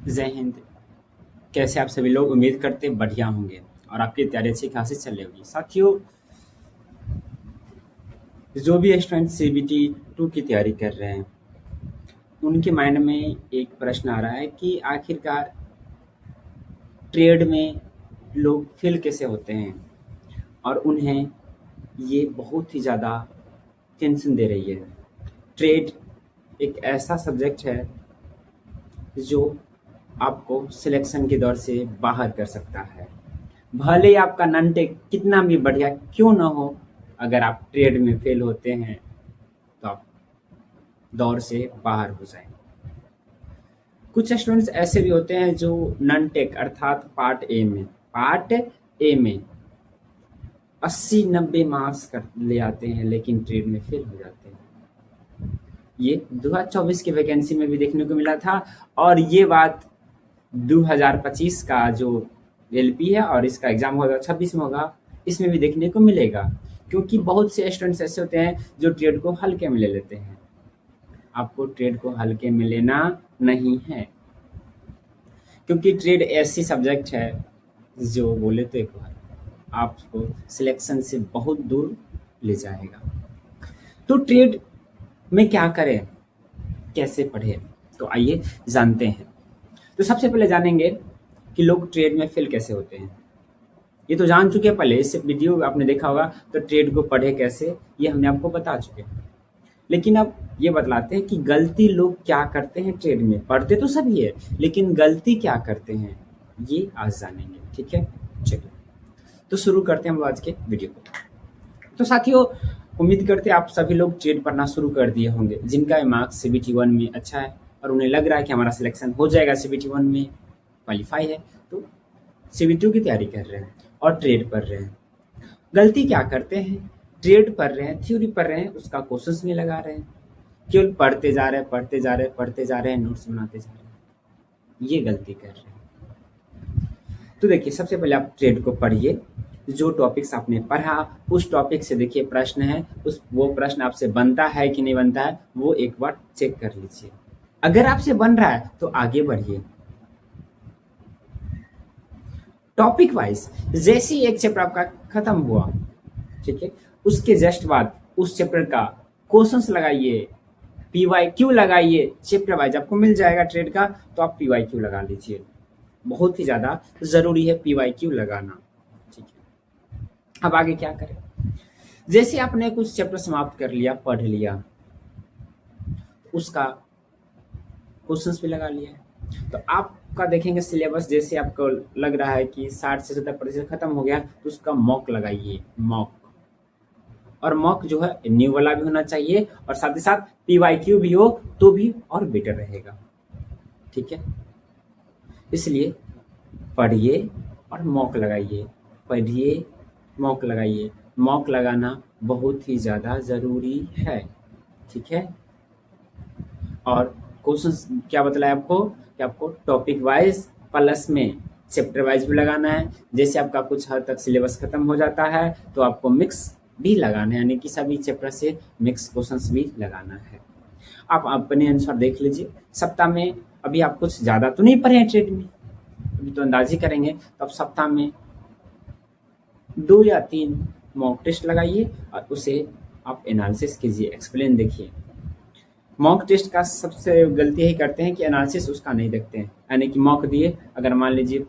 जय हिंद। कैसे आप सभी लोग? उम्मीद करते बढ़िया होंगे और आपकी तैयारी अच्छी खासी चल रही होगी। साथियों, जो भी स्टूडेंट सीबीटी 2 की तैयारी कर रहे हैं, उनके माइंड में एक प्रश्न आ रहा है कि आखिरकार ट्रेड में लोग फेल कैसे होते हैं, और उन्हें ये बहुत ही ज़्यादा टेंशन दे रही है। ट्रेड एक ऐसा सब्जेक्ट है जो आपको सिलेक्शन के दौर से बाहर कर सकता है। भले ही आपका नॉन टेक कितना भी बढ़िया क्यों ना हो, अगर आप ट्रेड में फेल होते हैं तो आप दौर से बाहर हो जाएंगे। कुछ स्टूडेंट्स ऐसे भी होते हैं जो नॉन टेक अर्थात पार्ट ए में 80-90 मार्क्स कर ले आते हैं, लेकिन ट्रेड में फेल हो जाते हैं। ये 2024 की वैकेंसी में भी देखने को मिला था, और ये बात 2025 का जो एलपी है और इसका एग्जाम होगा 26 में होगा, इसमें भी देखने को मिलेगा। क्योंकि बहुत से स्टूडेंट्स ऐसे होते हैं जो ट्रेड को हल्के में ले लेते हैं। आपको ट्रेड को हल्के में लेना नहीं है, क्योंकि ट्रेड ऐसी सब्जेक्ट है जो बोले तो एक बार आपको सिलेक्शन से बहुत दूर ले जाएगा। तो ट्रेड में क्या करें, कैसे पढ़े, तो आइए जानते हैं। तो सबसे पहले जानेंगे कि लोग ट्रेड में फेल कैसे होते हैं। ये तो जान चुके हैं पहले, इस वीडियो आपने देखा होगा, तो ट्रेड को पढ़े कैसे ये हमने आपको बता चुके हैं। लेकिन अब ये बतलाते हैं कि गलती लोग क्या करते हैं ट्रेड में। पढ़ते तो सभी है, लेकिन गलती क्या करते हैं ये आज जानेंगे। ठीक है, चलिए तो शुरू करते हैं हम आज के वीडियो को। तो साथियों, उम्मीद करते हैं आप सभी लोग ट्रेड पढ़ना शुरू कर दिए होंगे, जिनका मार्क्स सीबीटी 1 में अच्छा है और उन्हें लग रहा है कि हमारा सिलेक्शन हो जाएगा, सीबीटी 1 में क्वालिफाई है, तो सीबीटी 2 की तैयारी कर रहे हैं और ट्रेड पढ़ रहे हैं। गलती क्या करते हैं? ट्रेड पढ़ रहे हैं, थ्योरी पढ़ रहे हैं, उसका क्वेश्चंस नहीं लगा रहे हैं, केवल पढ़ते जा रहे हैं, नोट्स बनाते जा रहे हैं। ये गलती कर रहे हैं। तो देखिए, सबसे पहले आप ट्रेड को पढ़िए। जो टॉपिक्स आपने पढ़ा उस टॉपिक से देखिए प्रश्न है, वो प्रश्न आपसे बनता है कि नहीं बनता है, वो एक बार चेक कर लीजिए। अगर आपसे बन रहा है तो आगे बढ़िए। टॉपिक वाइज जैसे ही एक चैप्टर आपका खत्म हुआ, ठीक है, उसके जस्ट बाद उस चैप्टर का क्वेश्चंस लगाइए, पीवाईक्यू लगाइए। चैप्टर वाइज आपको मिल जाएगा ट्रेड का, तो आप पीवाईक्यू लगा लीजिए। बहुत ही ज्यादा जरूरी है पीवाईक्यू लगाना। ठीक है, अब आगे क्या करें? जैसे आपने कुछ चैप्टर समाप्त कर लिया, पढ़ लिया, उसका क्वेश्चंस भी लगा लिया, तो आपका देखेंगे सिलेबस, जैसे आपको लग रहा है कि 60 से 70% खत्म हो गया, तो उसका मॉक लगाइए। मॉक, और मॉक जो है न्यू वाला भी होना चाहिए, और साथ ही साथ पीवाईक्यू भी हो तो भी और बेटर रहेगा। ठीक है, इसलिए पढ़िए और मॉक लगाइए, पढ़िए मॉक लगाइए। मॉक लगाना बहुत ही ज़्यादा ज़रूरी है। ठीक है, और क्वेश्चंस क्या बताया आपको कि आपको टॉपिक वाइज प्लस में चैप्टर वाइज भी लगाना है। जैसे आपका कुछ हद तक सिलेबस खत्म हो जाता है तो आपको मिक्स भी लगाना है, यानी कि सभी चैप्टर से मिक्स क्वेश्चंस भी लगाना है। आप अपने अनुसार देख लीजिए। सप्ताह में अभी आप कुछ ज़्यादा तो नहीं पढ़े हैं ट्रेड में, अभी तो अंदाजी करेंगे, तो आप सप्ताह में 2 या 3 मॉक टेस्ट लगाइए और उसे आप एनालिसिस कीजिए, एक्सप्लेन देखिए। मॉक टेस्ट का सबसे गलती यही करते हैं कि एनालिसिस उसका नहीं देखते हैं, यानी कि मॉक दिए, अगर मान लीजिए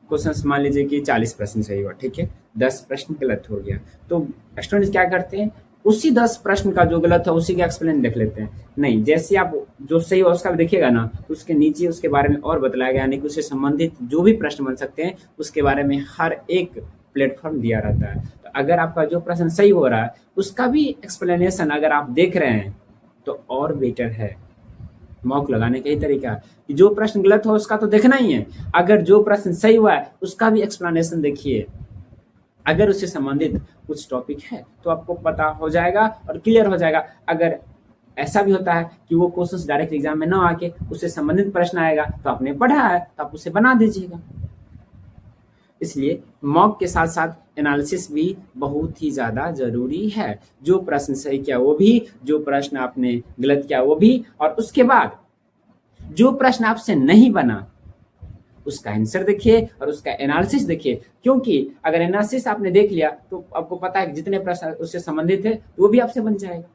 क्वेश्चन मान लीजिए कि 40 प्रश्न सही हुआ, ठीक है, 10 प्रश्न गलत हो गया, तो स्टूडेंट्स क्या करते हैं, उसी 10 प्रश्न का जो गलत है उसी का एक्सप्लेन देख लेते हैं। नहीं, जैसे आप जो सही हो उसका देखिएगा ना, तो उसके नीचे उसके बारे में और बताया गया, यानी कि उससे संबंधित जो भी प्रश्न बन सकते हैं उसके बारे में हर एक प्लेटफॉर्म दिया रहता है। तो अगर आपका जो प्रश्न सही हो रहा है उसका भी एक्सप्लेनेशन अगर आप देख रहे हैं तो और बेटर है। मॉक लगाने का ही तरीका है कि जो प्रश्न गलत हो उसका तो देखना ही है, अगर जो प्रश्न सही हुआ है उसका भी एक्सप्लेनेशन देखिए। अगर उससे संबंधित कुछ टॉपिक है तो आपको पता हो जाएगा और क्लियर हो जाएगा। अगर ऐसा भी होता है कि वो क्वेश्चंस डायरेक्ट एग्जाम में ना आके उससे संबंधित प्रश्न आएगा, तो आपने पढ़ा है तो आप उसे बना दीजिएगा। इसलिए मॉक के साथ साथ एनालिसिस भी बहुत ही ज़्यादा ज़रूरी है। जो प्रश्न सही किया वो भी, जो प्रश्न आपने गलत किया वो भी, और उसके बाद जो प्रश्न आपसे नहीं बना उसका आंसर देखिए और उसका एनालिसिस देखिए, क्योंकि अगर एनालिसिस आपने देख लिया तो आपको पता है कि जितने प्रश्न उससे संबंधित है तो वो भी आपसे बन जाएगा।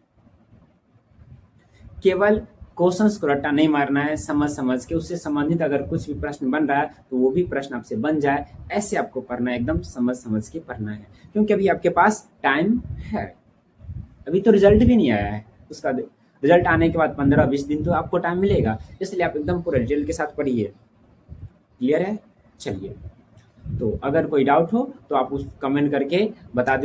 केवल क्वेश्चंस को रट्टा नहीं मारना है, समझ समझ के उससे संबंधित अगर कुछ भी प्रश्न बन रहा है तो वो भी प्रश्न आपसे बन जाए, ऐसे आपको पढ़ना है, एकदम समझ समझ के पढ़ना है, क्योंकि अभी आपके पास टाइम है। अभी तो रिजल्ट भी नहीं आया है, उसका रिजल्ट आने के बाद 15-20 दिन तो आपको टाइम मिलेगा, इसलिए आप एकदम पूरे डिटेल के साथ पढ़िए। क्लियर है? चलिए, तो अगर कोई डाउट हो तो आप उस कमेंट करके बता दीजिए।